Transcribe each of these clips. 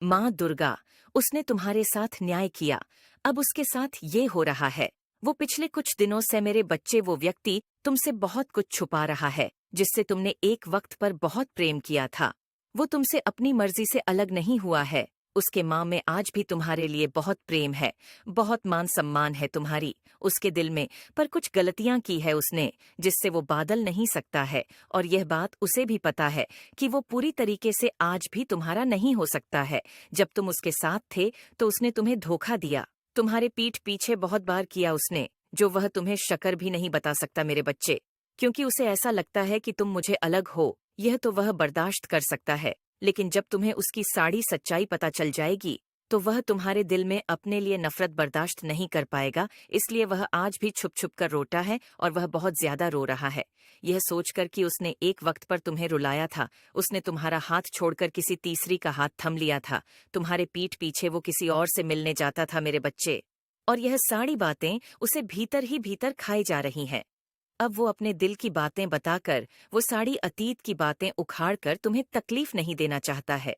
माँ दुर्गा, उसने तुम्हारे साथ न्याय किया, अब उसके साथ ये हो रहा है। वो पिछले कुछ दिनों से मेरे बच्चे वो व्यक्ति तुमसे बहुत कुछ छुपा रहा है, जिससे तुमने एक वक्त पर बहुत प्रेम किया था। वो तुमसे अपनी मर्जी से अलग नहीं हुआ है। उसके माँ में आज भी तुम्हारे लिए बहुत प्रेम है, बहुत मान सम्मान है तुम्हारी उसके दिल में। पर कुछ गलतियां की है उसने, जिससे वो बादल नहीं सकता है। और यह बात उसे भी पता है कि वो पूरी तरीके से आज भी तुम्हारा नहीं हो सकता है। जब तुम उसके साथ थे तो उसने तुम्हें धोखा दिया, तुम्हारे पीठ पीछे बहुत बार किया उसने, जो वह तुम्हें शक्र भी नहीं बता सकता मेरे बच्चे। क्योंकि उसे ऐसा लगता है कि तुम मुझे अलग हो, यह तो वह बर्दाश्त कर सकता है। लेकिन जब तुम्हें उसकी सारी सच्चाई पता चल जाएगी, तो वह तुम्हारे दिल में अपने लिए नफरत बर्दाश्त नहीं कर पाएगा। इसलिए वह आज भी छुप छुप कर रोता है, और वह बहुत ज्यादा रो रहा है, यह सोचकर कि उसने एक वक्त पर तुम्हें रुलाया था। उसने तुम्हारा हाथ छोड़कर किसी तीसरी का हाथ थम लिया था। तुम्हारे पीठ पीछे वो किसी और से मिलने जाता था मेरे बच्चे। और यह सारी बातें उसे भीतर ही भीतर खाई जा रही हैं। अब वो अपने दिल की बातें बताकर, वो सारी अतीत की बातें उखाड़कर तुम्हें तकलीफ नहीं देना चाहता है।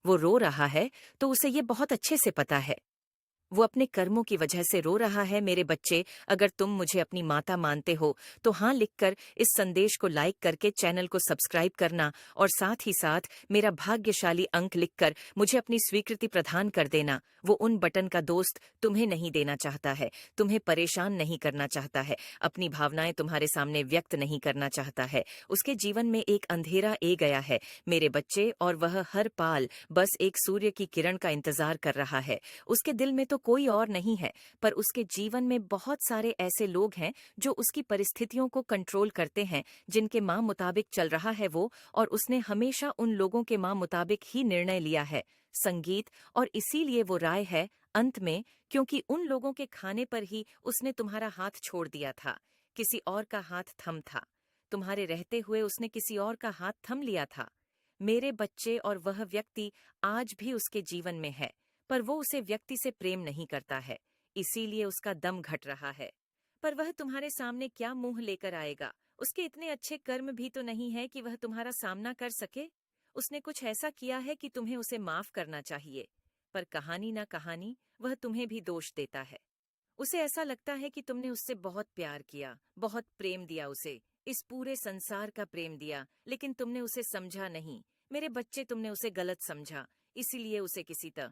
वो रो रहा है तो उसे ये बहुत अच्छे से पता है। वो अपने कर्मों की वजह से रो रहा है मेरे बच्चे। अगर तुम मुझे अपनी माता मानते हो तो हाँ लिखकर इस संदेश को लाइक करके चैनल को सब्सक्राइब करना, और साथ ही साथ मेरा भाग्यशाली अंक लिखकर मुझे अपनी स्वीकृति प्रदान कर देना। वो उन बटन का दोस्त तुम्हें नहीं देना चाहता है, तुम्हें परेशान नहीं करना चाहता है, अपनी भावनाएं तुम्हारे सामने व्यक्त नहीं करना चाहता है। उसके जीवन में एक अंधेरा ए गया है मेरे बच्चे, और वह हर पाल बस एक सूर्य की किरण का इंतजार कर रहा है। उसके दिल में तो कोई और नहीं है, पर उसके जीवन में बहुत सारे ऐसे लोग हैं जो उसकी परिस्थितियों को कंट्रोल करते हैं, जिनके माँ मुताबिक चल रहा है वो। और उसने हमेशा उन लोगों के माँ मुताबिक ही निर्णय लिया है, संगीत। और इसीलिए वो राय है अंत में, क्योंकि उन लोगों के खाने पर ही उसने तुम्हारा हाथ छोड़ दिया था, किसी और का हाथ थम था। तुम्हारे रहते हुए उसने किसी और का हाथ थम लिया था मेरे बच्चे। और वह व्यक्ति आज भी उसके जीवन में है, पर वो उसे व्यक्ति से प्रेम नहीं करता है, इसीलिए उसका दम घट रहा है। पर वह तुम्हारे सामने क्या मुंह लेकर आएगा? उसके इतने अच्छे कर्म भी तो नहीं है कि वह तुम्हारा सामना कर सके। उसने कुछ ऐसा किया है कि तुम्हें उसे माफ करना चाहिए, पर कहानी ना कहानी वह तुम्हें भी दोष देता है। उसे ऐसा लगता है कि तुमने उससे बहुत प्यार किया, बहुत प्रेम दिया उसे, इस पूरे संसार का प्रेम दिया, लेकिन तुमने उसे समझा नहीं मेरे बच्चे। तुमने उसे गलत समझा, इसीलिए उसे किसी तरह